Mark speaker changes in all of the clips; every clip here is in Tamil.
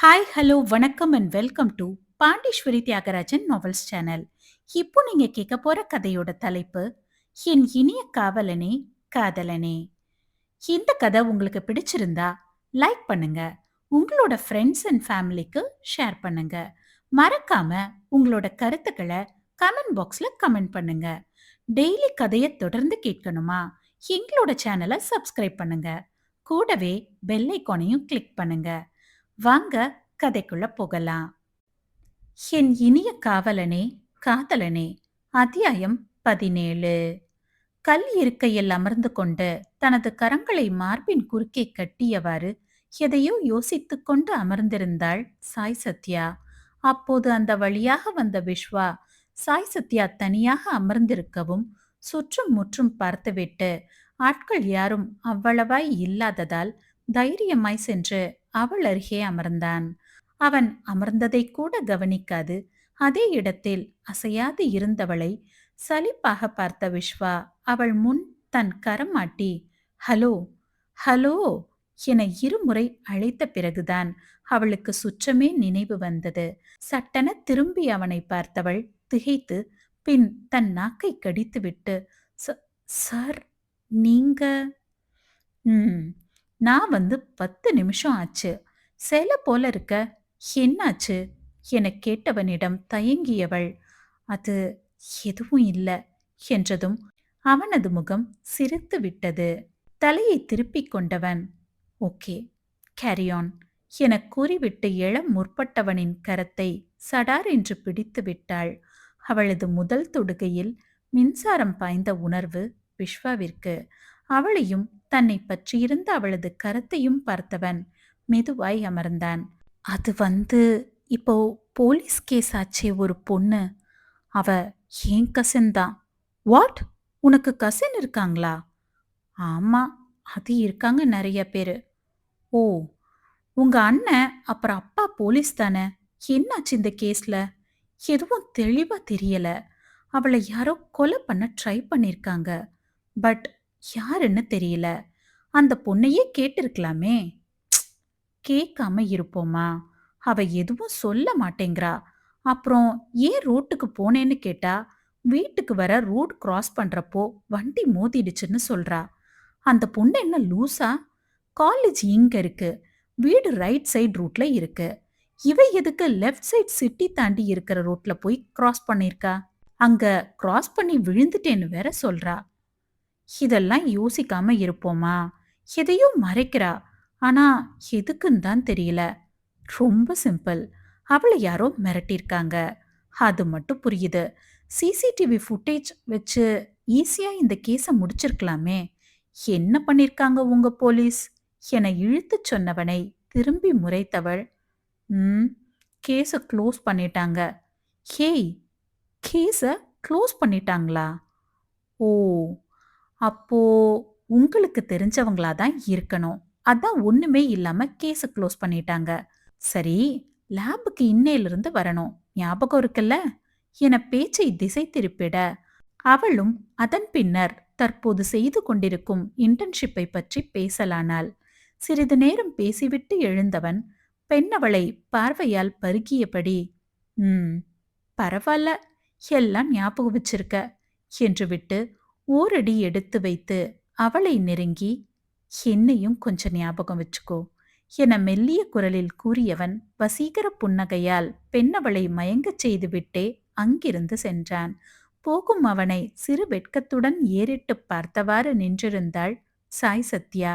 Speaker 1: ஹாய், ஹலோ, வணக்கம் and welcome to Pandeeswari Thiyagarajan novels channel. இப்போ நீங்க கேட்க போற கதையோட தலைப்பு என் இனிய காவலனே, காதலனே. இந்த கதை உங்களுக்கு பிடிச்சிருந்தா லைக் பண்ணுங்க. உங்களோட ஃப்ரெண்ட்ஸ் அண்ட் ஃபேமிலிக்கு ஷேர் பண்ணுங்க. மறக்காம உங்களோட கருத்துக்களை கமெண்ட் பாக்ஸ்ல கமெண்ட் பண்ணுங்க. டெய்லி கதையை தொடர்ந்து கேட்கணுமா? எங்களோட சேனலை சப்ஸ்கிரைப் பண்ணுங்க. கூடவே பெல் ஐகானையும் கிளிக் பண்ணுங்க. வாங்க கதைக்குள்ள போகலாம். என் இனிய காவலனே, காதலனே. அத்தியாயம் 17. கல் இருக்கையில் அமர்ந்து கொண்டு தனது கரங்களை மார்பின் குறுக்கே கட்டியவாறு எதையோ யோசித்துக் கொண்டு அமர்ந்திருந்தாள் சாய் சத்யா. அப்போது அந்த வழியாக வந்த விஸ்வா சாய் சத்யா தனியாக அமர்ந்திருக்கவும் சுற்றும் முற்றும் பார்த்துவிட்டு ஆட்கள் யாரும் அவ்வளவாய் இல்லாததால் தைரியமாய் சென்று அவள் அருகே அமர்ந்தான். அவன் அமர்ந்ததை கூட கவனிக்காது அதே இடத்தில் அசையாது இருந்தவளை சலிப்பாக பார்த்த விஸ்வா அவள் முன் தன் கரமாட்டி ஹலோ, ஹலோ என இருமுறை அழைத்த பிறகுதான் அவளுக்கு சுற்றமே நினைவு வந்தது. சட்டென திரும்பி அவனை பார்த்தவள் திகைத்து பின் தன் நாக்கை கடித்துவிட்டு "ச- சார், நீங்க?" ம் நான் வந்து 10 நிமிஷம் ஆச்சு. சில போல இருக்க. என்னாச்சு எனக் கேட்டவனிடம் தயங்கியவள் அது எதுவும் இல்ல என்றதும் அவனது முகம் சிரித்து விட்டது. தலையை திருப்பிக் கொண்டவன் ஓகே, கேரி ஆன் எனக் கூறிவிட்டு எழ முற்பட்டவனின் கரத்தை சடார் என்று பிடித்து விட்டாள். அவளது முதல் தொடுகையில் மின்சாரம் பாய்ந்த உணர்வு விஸ்வாவிற்கு. அவளையும் தன்னை பற்றியிருந்த அவளது கரத்தையும் பார்த்தவன் மெதுவாய் அமர்ந்தான். அது வந்து இப்போ போலீஸ் கேஸ் ஆச்சே ஒரு பொண்ணு. அவ ஏன் கசின் தான். வாட்? உனக்கு கசின் இருக்காங்களா? ஆமா, அது இருக்காங்க நிறைய பேரு. ஓ, உங்க அண்ணன் அப்புறம் அப்பா போலீஸ் தானே? என்னாச்சு இந்த கேஸ்ல? எதுவும் தெளிவா தெரியல. அவளை யாரோ கொலை பண்ண ட்ரை பண்ணிருக்காங்க. பட் யாருன்னு தெரியல. அந்த பொண்ணையே கேட்டிருக்கலாமே. கேட்காம இருப்போமா? அவ எதுவும் சொல்ல மாட்டேங்கிறா. அப்புறம் ஏன் ரோட்டுக்கு போனேன்னு கேட்டா, வீட்டுக்கு வர ரோட் கிராஸ் பண்றப்போ வண்டி மோதிடுச்சுன்னு சொல்றா. அந்த பொண்ணு என்ன லூசா? காலேஜ் இங்க இருக்கு. வீடு ரைட் சைடு ரூட்ல இருக்கு. இவ எதுக்கு லெஃப்ட் சைடு சிட்டி தாண்டி இருக்கிற ரோட்ல போய் கிராஸ் பண்ணிருக்கா? அங்க கிராஸ் பண்ணி விழுந்துட்டேன்னு வேற சொல்றா. இதெல்லாம் யோசிக்காம இருப்போமா? எதையோ மறைக்கிறா. ஆனா எதுக்குன்னு தான் தெரியல. ரொம்ப சிம்பிள். அவளை யாரோ மிரட்டியிருக்காங்க. அது மட்டும் புரியுது. சிசிடிவி ஃபுட்டேஜ் வச்சு ஈஸியா இந்த கேஸை முடிச்சிருக்கலாமே. என்ன பண்ணிருக்காங்க உங்க போலீஸ் என இழுத்துச் சொன்னவனை திரும்பி முறைத்தவள் ம் கேஸை க்ளோஸ் பண்ணிட்டாங்க. ஹேய், கேஸை க்ளோஸ் பண்ணிட்டாங்களா? ஓ, அப்போ உங்களுக்கு தெரிஞ்சவங்களா தான் இருக்கணும். அதான் ஒண்ணுமே இல்லாம கேஸ க்ளோஸ் பண்ணிட்டாங்க. சரி, லேபுக்கு இன்னையிலிருந்து வரணும். ஞாபகம் இருக்குல்ல? என பேச்சை திசை திருப்பிட, அவளும் அதன் பின்னர் தற்போது செய்து கொண்டிருக்கும் இன்டர்ன்ஷிப்பை பற்றி பேசலானாள். சிறிது நேரம் பேசிவிட்டு எழுந்தவன் பெண்ணவளை பார்வையால் பருகியபடி ம் பரவாயில்ல, எல்லாம் ஞாபகம் வச்சிருக்க என்று விட்டு ஓரடி எடுத்து வைத்து அவளை நெருங்கி என்னையும் கொஞ்சம் ஞாபகம் வச்சுக்கோ என மெல்லிய குரலில் கூறியவன் வசீகர புன்னகையால் பெண்ணவளை மயங்கச் செய்துவிட்டே அங்கிருந்து சென்றான். போகும் அவனை சிறு வெட்கத்துடன் ஏறிட்டு பார்த்தவாறு நின்றிருந்தாள் சாய் சத்யா.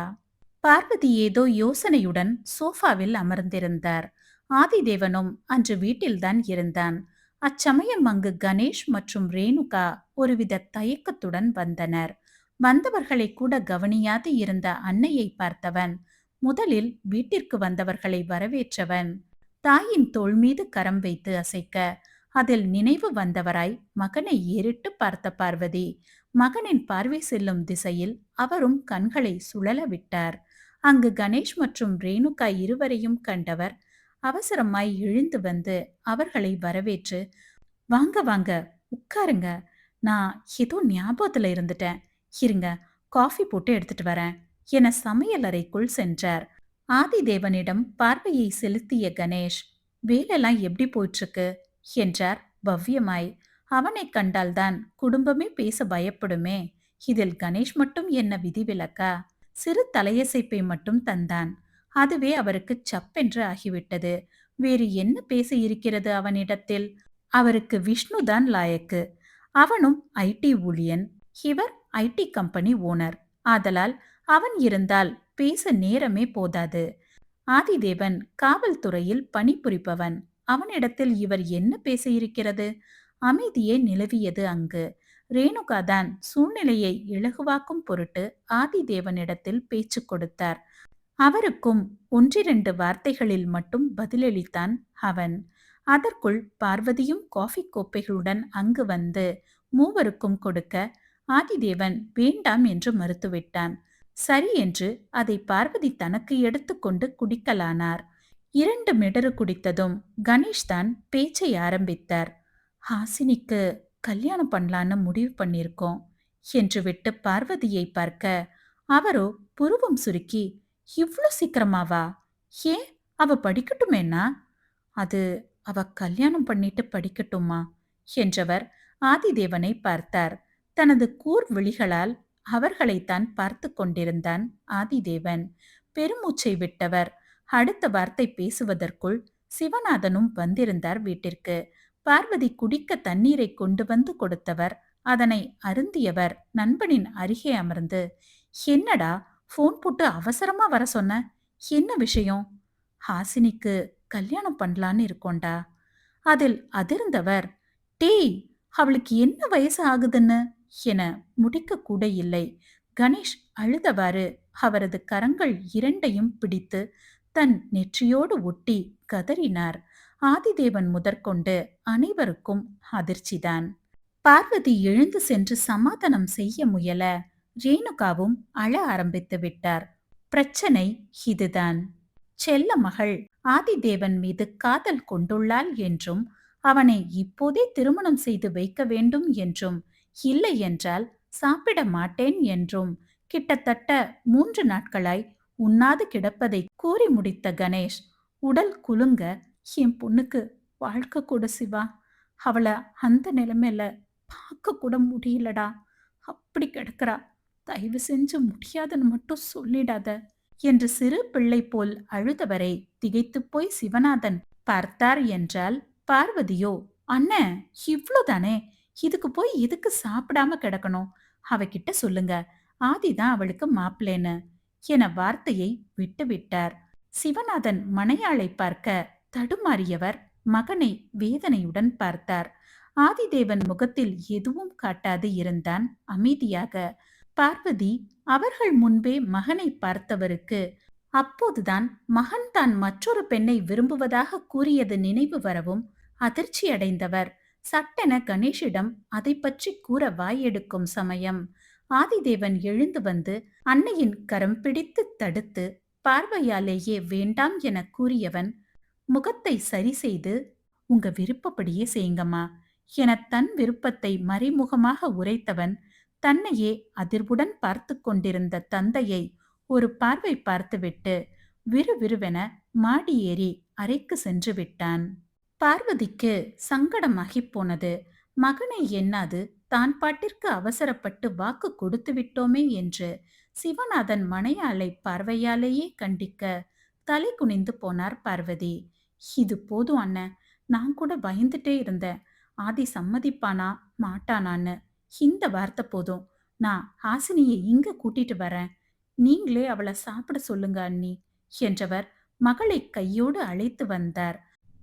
Speaker 1: பார்வதி ஏதோ யோசனையுடன் சோஃபாவில் அமர்ந்திருந்தார். ஆதிதேவனும் அன்று வீட்டில்தான் இருந்தான். அச்சமயம் அங்கு கணேஷ் மற்றும் ரேணுகா ஒருவித தயக்கத்துடன் வந்தனர். வந்தவர்களை கூட கவனியாது இருந்த அன்னையை பார்த்தவன் முதலில் வீட்டிற்கு வந்தவர்களை வரவேற்றவன் தாயின் தோள் மீது கரம் வைத்து அசைக்க அதில் நினைவு வந்தவராய் மகனை ஏறிட்டு பார்த்த பார்வதி மகனின் பார்வை செல்லும் திசையில் அவரும் கண்களை சுழல விட்டார். அங்கு கணேஷ் மற்றும் ரேணுகா இருவரையும் கண்டவர் அவசரமாய் எழுந்து வந்து அவர்களை வரவேற்று வாங்க வாங்க, உட்காருங்க. நான் ஏதோ ஞாபகத்துல இருந்துட்டேன். இருங்க, காஃபி போட்டு எடுத்துட்டு வரேன் என சமையல் அறைக்குள் சென்றார். ஆதிதேவனிடம் பார்வையை செலுத்திய கணேஷ், வேலைலாம் எப்படி போயிட்டு இருக்கு என்றார் பவ்யமாய். அவனை கண்டால்தான் குடும்பமே பேச பயப்படுமே. இதில் கணேஷ் மட்டும் என்ன விதிவிலக்கா? சிறு தலையசைப்பை மட்டும் தந்தான். அதுவே அவருக்கு சப்பென்று ஆகிவிட்டது. வேறு என்ன பேச இருக்கிறது அவனிடத்தில்? அவருக்கு விஷ்ணுதான் லாயக்கு. அவனும் ஐடி ஊழியன், இவர் ஐடி கம்பெனி ஓனர். ஆதலால் அவன் இருந்தால் பேச நேரமே போதாது. ஆதிதேவன் காவல்துறையில் பணிபுரிப்பவன். அவனிடத்தில் இவர் என்ன பேச இருக்கிறது? அமைதியே நிலவியது அங்கு. ரேணுகாதான் சூழ்நிலையை இலகுவாக்கும் பொருட்டு ஆதிதேவனிடத்தில் பேச்சு கொடுத்தார். அவருக்கும் ஒன்றிரண்டு வார்த்தைகளில் மட்டும் பதிலளித்தான் அவன். அதற்குள் பார்வதியும் காஃபி கோப்பைகளுடன் அங்கு வந்து மூவருக்கும் கொடுக்க ஆதிதேவன் வேண்டாம் என்று மறுத்துவிட்டான். சரி என்று அதை பார்வதி தனக்கு எடுத்துக்கொண்டு குடிக்கலானார். 2 மிடறு குடித்ததும் கணேஷ் தான் பேச்சை ஆரம்பித்தார். ஹாசினிக்கு கல்யாணம் பண்ணலான்னு முடிவு பண்ணியிருக்கோம் என்று விட்டு பார்வதியை பார்க்க அவரோ புருவம் சுருக்கி, இவ்ளோ சீக்கிரமாவா? ஏன், அவ படிக்கட்டுமேனா? அது அவ கல்யாணம் பண்ணிட்டு படிக்கட்டுமா என்றவர் ஆதிதேவனை பார்த்தார். தனது கூர் விழிகளால் அவர்களைத்தான் பார்த்து கொண்டிருந்தான் ஆதிதேவன். பெருமூச்சை விட்டவர் அடுத்த வார்த்தை பேசுவதற்குள் சிவநாதனும் வந்திருந்தார் வீட்டிற்கு. பார்வதி குடிக்க தண்ணீரை கொண்டு வந்து கொடுத்தவர் அதனை அருந்தியவர் நண்பனின் அருகே அமர்ந்து, என்னடா ஃபோன் போட்டு அவசரமா வர சொன்ன? என்ன விஷயம்? ஹாசினிக்கு கல்யாணம் பண்ணலான்னு இருக்கோண்டா. அதில் அதிர்ந்தவர், டேய், அவளுக்கு என்ன வயசு ஆகுதுன்னு என முடிக்க கூட இல்லை. கணேஷ் அழுதவாறு அவரது கரங்கள் இரண்டையும் பிடித்து தன் நெற்றியோடு ஒட்டி கதறினார். ஆதிதேவன் முதற்கொண்டு அனைவருக்கும் அதிர்ச்சிதான். பார்வதி எழுந்து சென்று சமாதானம் செய்ய முயல ரேணுகாவும் அழ ஆரம்பித்து விட்டார். பிரச்சனை இதுதான். செல்ல மகள் ஆதிதேவன் மீது காதல் கொண்டுள்ளாள் என்றும் அவனை இப்போதே திருமணம் செய்து வைக்க வேண்டும் என்றும், இல்லை என்றால் சாப்பிட மாட்டேன் என்றும் கிட்டத்தட்ட 3 நாட்களாய் உண்ணாது கிடப்பதை கூறி முடித்த கணேஷ் உடல் குலுங்க, என் பொண்ணுக்கு வாழ்க்கை கூட சிவா, அவளை அந்த நிலைமையில பார்க்க கூட முடியலடா, அப்படி கிடக்குறா, தயவு செஞ்சு முடியாதுன்னு மட்டும் சொல்லிடாத என்று சிறு பிள்ளை போல் அழுதவரை திகைத்துப் போய் சிவநாதன் பார்த்தார் என்றால், பார்வதியோ, அண்ணன் இவ்ளோதானே, இதுக்கு போய் எதுக்கு சாப்பிடாம கிடக்கணும், அவகிட்ட சொல்லுங்க, ஆதிதான் அவளுக்கு மாப்பிள்ளேன்னு என வார்த்தையை விட்டுவிட்டார். சிவநாதன் மனையாளை பார்க்க தடுமாறியவர் மகனை வேதனையுடன் பார்த்தார். ஆதிதேவன் முகத்தில் எதுவும் காட்டாது இருந்தான் அமைதியாக. பார்வதி அவர்கள் முன்பே மகனை பார்த்தவருக்கு அப்போதுதான் மகன் தான் மற்றொரு பெண்ணை விரும்புவதாக கூறியது நினைவு வரவும் அதிர்ச்சி அடைந்தவர் சட்டென கணேஷிடம் அதை பற்றி கூற வாயெடுக்கும் சமயம் ஆதிதேவன் எழுந்து வந்து அன்னையின் கரம் பிடித்து தடுத்து பார்வையாலேயே வேண்டாம் என கூறியவன் முகத்தை சரி செய்து, உங்க விருப்பப்படியே செய்யுங்கம்மா என தன் விருப்பத்தை மறைமுகமாக உரைத்தவன் தன்னையே அதிர்வுடன் பார்த்து கொண்டிருந்த தந்தையை ஒரு பார்வை பார்த்துவிட்டு விறுவிறுவென மாடி ஏறி அறைக்கு சென்று விட்டான். பார்வதிக்கு சங்கடமாகிப் போனது. மகனை எண்ணாது தான் பாட்டிற்கு அவசரப்பட்டு வாக்கு கொடுத்து விட்டோமே என்று சிவநாதன் மனையாளை பார்வையாலேயே கண்டிக்க தலை குனிந்து போனார் பார்வதி. இது போதும் அண்ணன், நான் கூட பயந்துட்டே இருந்தேன், ஆதி சம்மதிப்பானா மாட்டானான்னு. இந்த வார்த்தை போதும். நான் ஹாசினியை இங்க கூட்டிட்டு வரேன், நீங்களே அவளை சாப்பிட சொல்லுங்க அண்ணி என்றவர் மகளை கையோடு அழைத்து வந்தார்.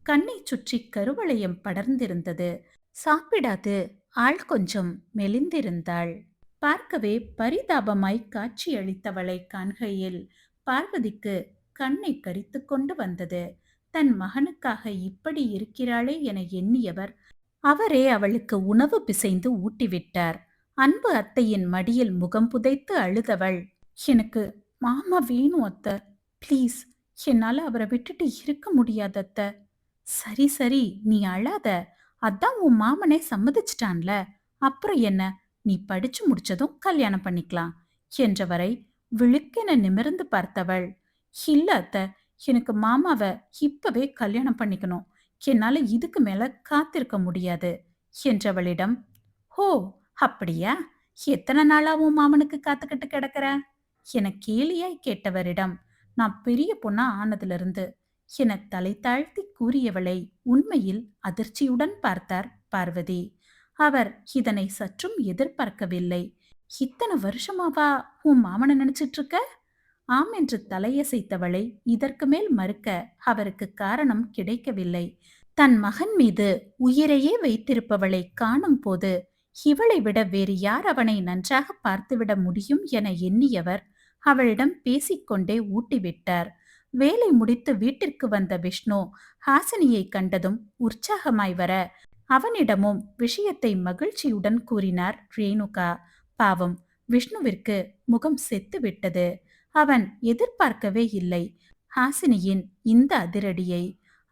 Speaker 1: கண்ணை சுற்றி கருவளையம் படர்ந்திருந்தது. சாப்பிடாது ஆள் கொஞ்சம் மெலிந்திருந்தாள். பார்க்கவே பரிதாபமாய் காட்சியளித்தவளை காண்கையில் பார்வதிக்கு கண்ணை கரித்து கொண்டு வந்தது. தன் மகனுக்காக இப்படி இருக்கிறாளே என எண்ணியவர் அவரே அவளுக்கு உணவு பிசைந்து ஊட்டிவிட்டார். அன்பு அத்தையின் மடியில் முகம் புதைத்து அழுதவள், எனக்கு மாமா வேணும் அத்தை, ப்ளீஸ், என்னால அவரை விட்டுட்டு இருக்க முடியாது அத்தை. சரி சரி, நீ அழாத, அதான் உன் மாமனே சம்மதிச்சிட்டான்ல, அப்புறம் என்ன, நீ படிச்சு முடிச்சதும் கல்யாணம் பண்ணிக்கலாம் என்றவரை விழுக்கென நிமிர்ந்து பார்த்தவள், இல்ல அத்த, எனக்கு மாமாவ இப்பவே கல்யாணம் பண்ணிக்கணும். என்னால இதுக்கு மேல காத்திருக்க முடியாது என்றவளிடம், "ஓ, அப்படியா? எத்தனை நாளா உன் மாமனுக்கு காத்துக்கிட்டு கிடக்குற?" என கேலியாய் கேட்டவரிடம், "நான் பெரிய பொண்ணா ஆனதிலிருந்து" என தலை தாழ்த்தி கூறியவளை உண்மையில் அதிர்ச்சியுடன் பார்த்தார் பார்வதி. அவர் இதனை சற்றும் எதிர்பார்க்கவில்லை. "இத்தனை வருஷமாவா உன் மாமனை நினைச்சிட்டு இருக்க?" ஆம் என்று தலையசைத்தவளை இதற்கு மேல் மறுக்க அவருக்கு காரணம் கிடைக்கவில்லை. தன் மகன் மீது உயிரையே வைத்திருப்பவளை காணும் போது இவளை விட வேறு யார் அவனை நன்றாக பார்த்துவிட முடியும் என எண்ணியவர் அவளிடம் பேசிக்கொண்டே ஊட்டிவிட்டார். வேலை முடித்து வீட்டிற்கு வந்த விஷ்ணு ஹாசினியை கண்டதும் உற்சாகமாய் வர அவனிடமும் விஷயத்தை மகிழ்ச்சியுடன் கூறினார் ரேணுகா. பாவம், விஷ்ணுவிற்கு முகம் செத்து விட்டது. அவன் எதிர்பார்க்கவே இல்லை ஹாசினியின் இந்த அதிரடியை.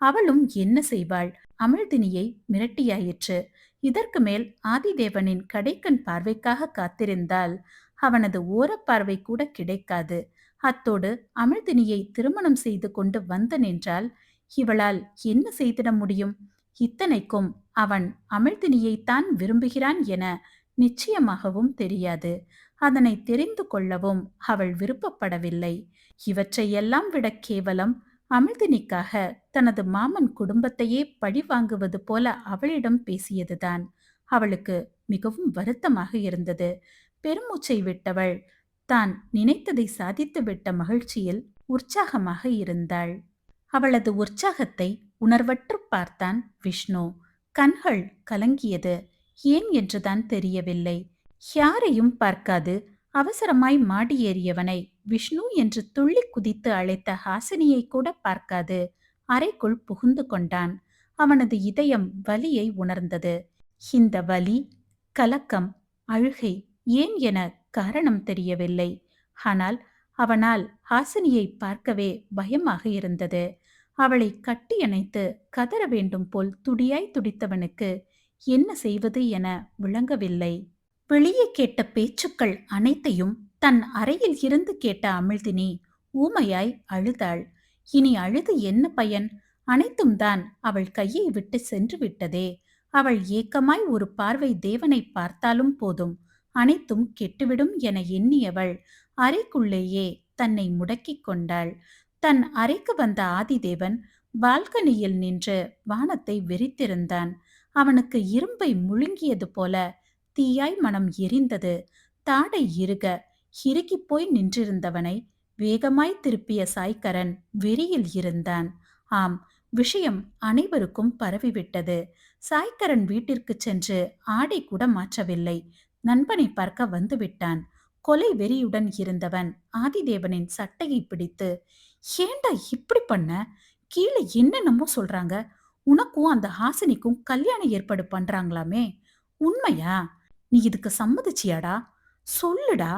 Speaker 1: அவளும் என்ன செய்வாள்? அமிழ்தினியை மிரட்டியாயிற்று. இதற்கு மேல் ஆதிதேவனின் கடைக்கண் பார்வைக்காக காத்திருந்தால் அவனது ஓரப்பார்வை கூட கிடைக்காது. அத்தோடு அமிழ்தினியை திருமணம் செய்து கொண்டு வந்து நின்றால் இவளால் என்ன செய்திட முடியும்? இத்தனைக்கும் அவன் அமிழ்தினியைத்தான் விரும்புகிறான் என நிச்சயமாகவும் தெரியாது. அதனை தெரிந்து கொள்ளவும் அவள் விருப்பப்படவில்லை. இவற்றையெல்லாம் விட கேவலம் அமிழ்தினிக்காக தனது மாமன் குடும்பத்தையே பழி வாங்குவது போல அவளிடம் பேசியதுதான். அவளுக்கு மிகவும் வருத்தமாக இருந்தது. பெருமூச்சை விட்டவள் தான் நினைத்ததை சாதித்து விட்ட மகிழ்ச்சியில் உற்சாகமாக இருந்தாள். அவளது உற்சாகத்தை உணர்வற்று பார்த்தான் விஷ்ணு. கண்கள் கலங்கியது. ஏன் என்றுதான் தெரியவில்லை. யாரையும் பார்க்காது அவசரமாய் மாடி ஏறியவனை விஷ்ணு என்று துள்ளி குதித்து அழைத்த ஹாசினியை கூட பார்க்காது அறைக்குள் புகுந்து கொண்டான். அவனது இதயம் வலியை உணர்ந்தது. இந்த வலி, கலக்கம், அழுகை ஏன் என காரணம் தெரியவில்லை. ஆனால் அவனால் ஹாசினியை பார்க்கவே பயமாக இருந்தது. அவளை கட்டியணைத்து கதற வேண்டும் போல் துடியாய் துடித்தவனுக்கு என்ன செய்வது என விளங்கவில்லை. வெளியே கேட்ட பேச்சுக்கள் அனைத்தையும் தன் அறையில் இருந்து கேட்ட அமிழ்தினி ஊமையாய் அழுதாள். இனி அழுது என்ன பயன்? அனைத்தும் தான் அவள் கையை விட்டு சென்று விட்டதே. அவள் ஏக்கமாய் ஒரு பார்வை தேவனை பார்த்தாலும் போதும், அனைத்தும் கெட்டுவிடும் என எண்ணியவள் அறைக்குள்ளேயே தன்னை முடக்கிக் கொண்டாள். தன் அறைக்கு வந்த ஆதிதேவன் பால்கனியில் நின்று வானத்தை வெறித்திருந்தான். அவனுக்கு இரும்பை முழுங்கியது போல தீயாய் மனம் எரிந்தது. தாடை இறுக இறுகிப் போய் நின்றிருந்தவனை வேகமாய் திருப்பிய சாய்கரன் வெறியில் இருந்தான். ஆம், விஷயம் அனைவருக்கும் பரவிவிட்டது. சாய்கரன் வீட்டிற்கு சென்று ஆடை கூட மாற்றவில்லை. நண்பனை பார்க்க வந்துவிட்டான். கொலை வெறியுடன் இருந்தவன் ஆதிதேவனின் சட்டையை பிடித்து, "ஏண்டா இப்படி பண்ண? கீழே என்னென்னமோ சொல்றாங்க. உனக்கும் அந்த ஹாசினிக்கும் கல்யாணம் ஏற்பாடு பண்றாங்களாமே, உண்மையா? நீ இதுக்கு சம்மதிச்சியாடா? சொல்லுடா,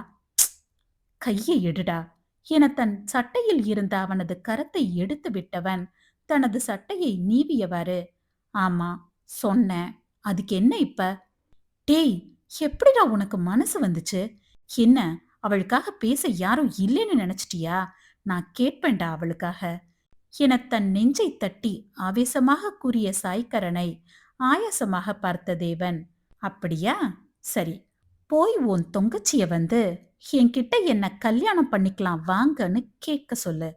Speaker 1: கையை எடுடா" என தன் சட்டையில் இருந்த அவனது கரத்தை எடுத்து விட்டவன் தனது சட்டையை நீவியவாறு, "ஆமா, சொன்னேன். அதுக்கு என்ன இப்ப?" "டேய், எப்படிடா உனக்கு மனசு வந்துச்சு? என்ன, அவளுக்காக பேச யாரும் இல்லைன்னு நினைச்சிட்டியா? நான் கேட்பேன்டா அவளுக்காக" என தன் நெஞ்சை தட்டி ஆவேசமாக கூறிய சாய்கரனை ஆயாசமாக பார்த்த தேவன், "அப்படியா? சரி, போய் உன் தொங்கச்சிய வந்து என்கிட்ட என்ன கல்யாணம் பண்ணிக்கலாம் வாங்கன்னு கேட்க சொல்லு.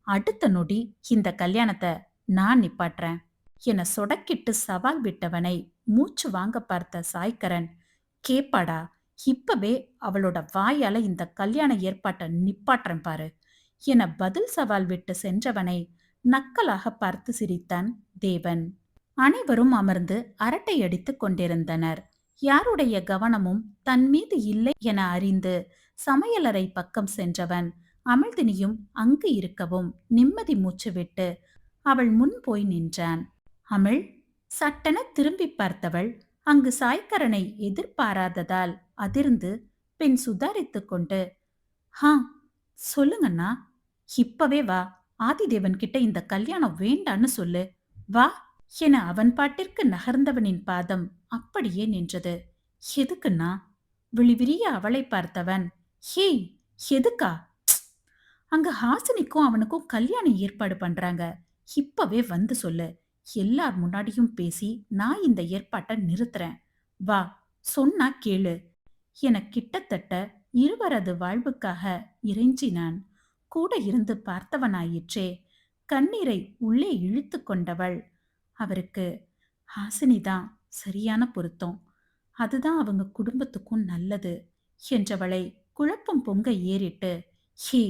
Speaker 1: அடுத்த நொடி இந்த கல்யாணத்தை நான் நிப்பாட்டுறேன்" என சொடக்கிட்டு சவால் விட்டவனை மூச்சு வாங்க பார்த்த சாய்கரன், "கேப்பாடா, இப்பவே அவளோட வாயால இந்த கல்யாண ஏற்பாட்டை நிப்பாட்டுறேன் பாரு" என பதில் சவால் விட்டு சென்றவனை நக்கலாக பார்த்து சிரித்தான் தேவன். அனைவரும் அமர்ந்து அரட்டை அடித்துக் கொண்டிருந்தனர். யாருடைய கவனமும் தன் மீது இல்லை என அறிந்து சமையலறை பக்கம் சென்றவன் அமிழ்தினியும் அங்கு இருக்கவும் நிம்மதி மூச்சு விட்டு அவள் முன் போய் நின்றான். "அமிழ்" சட்டென திரும்பி பார்த்தவள் அங்கு சாய்கரனை எதிர்பாராததால் அதிர்ந்து பின் சுதாரித்துக் கொண்டு, "ஹா, சொல்லுங்கண்ணா. இப்பவே வா. ஆதிதேவன் கிட்ட இந்த கல்யாணம் வேண்டான்னு சொல்லு. வா" என அவன் பாட்டிற்கு நகர்ந்தவனின் பாதம் அப்படியே நின்றது. "எதுக்குண்ணா?" விழிவிரிய அவளை பார்த்தவன், "ஹேய், எதுக்கா?" அங்க ஹாசினிக்கும் அவனுக்கும் கல்யாணம் ஏற்பாடு பண்றாங்க. இப்பவே வந்து சொல்லு. எல்லார் முன்னாடியும் பேசி நான் இந்த ஏற்பாட்ட நிறுத்துறேன். வா, சொன்னா கேளு. என கிட்டத்தட்ட இருவரது வாழ்வுக்காக இறைஞ்சினான். கூட இருந்து பார்த்தவனாயிற்றே. கண்ணீரை உள்ளே இழுத்து கொண்டவள். அவருக்கு ஹாசினிதான் சரியான பொருத்தம். அதுதான் அவங்க குடும்பத்துக்கும் நல்லது என்றவளை குழப்பம் பொங்க ஏறிட்டு, ஹே,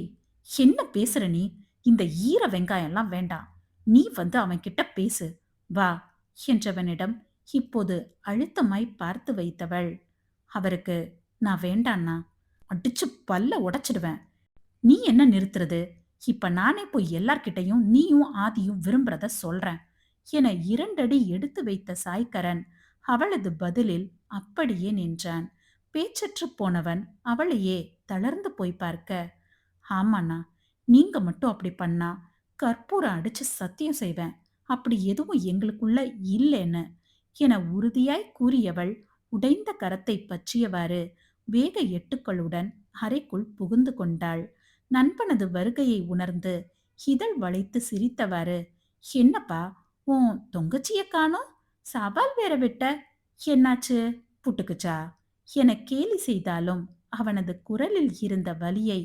Speaker 1: என்ன பேசுற நீ? இந்த ஈர வெங்காயம்லாம் வேண்டாம். நீ வந்து அவன்கிட்ட பேசு. வா என்றவனிடம் இப்போது அழுத்தமாய் பார்த்து வைத்தவள். அவருக்கு, நான் வேண்டான்னா அடிச்சு பல்ல உடைச்சிடுவேன். நீ என்ன நிறுத்துறது? இப்ப நானே போய் எல்லார்கிட்டயும் நீயும் ஆதியும் விரும்புறத சொல்றேன் என 2 அடி எடுத்து வைத்த சாய்கரன் அவளது பதிலில் அப்படியே நின்றான். பேச்சற்று போனவன் அவளையே தளர்ந்து போய் பார்க்க, ஆமாண்ணா, நீங்க மட்டும் அப்படி பண்ணா கற்பூரம் அடிச்சு சத்தியம் செய்வேன். அப்படி எதுவும் எங்களுக்குள்ள இல்லைன்னு என உறுதியாய் கூறியவள் உடைந்த கரத்தை பற்றியவாறு வேக எட்டுக்களுடன் அறைக்குள் புகுந்து கொண்டாள். நண்பனது வருகையை உணர்ந்து இதழ் வளைத்து சிரித்தவாறு, என்னப்பா, உன் தொங்கச்சிய காணோம்? சவால் வேற விட்ட. என்னாச்சு? புட்டுக்குச்சா என கேலி செய்தாலும் அவனது குரலில் இருந்த வலியை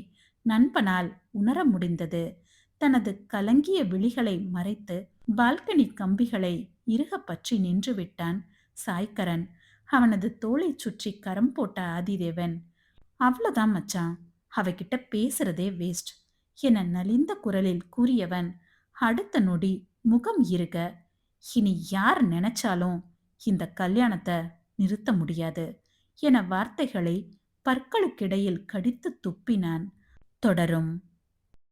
Speaker 1: நண்பனால் உணர முடிந்தது. தனது கலங்கிய விழிகளை மறைத்து பால்கனி கம்பிகளை இறுக பற்றி நின்று விட்டான் சாய்கரன். அவனது தோளைச் சுற்றி கரம் போட்ட ஆதிதேவன், அவ்வளவுதான் மச்சான், அவகிட்ட பேசுறதே வேஸ்ட் என நலிந்த குரலில் கூறியவன் அடுத்த நொடி முகம் இருக, இனி யார் நினைச்சாலும் இந்த கல்யாணத்தை நிறுத்த முடியாது என வார்த்தைகளை பற்களுக்கிடையில் கடித்து துப்பினான். தொடரும்.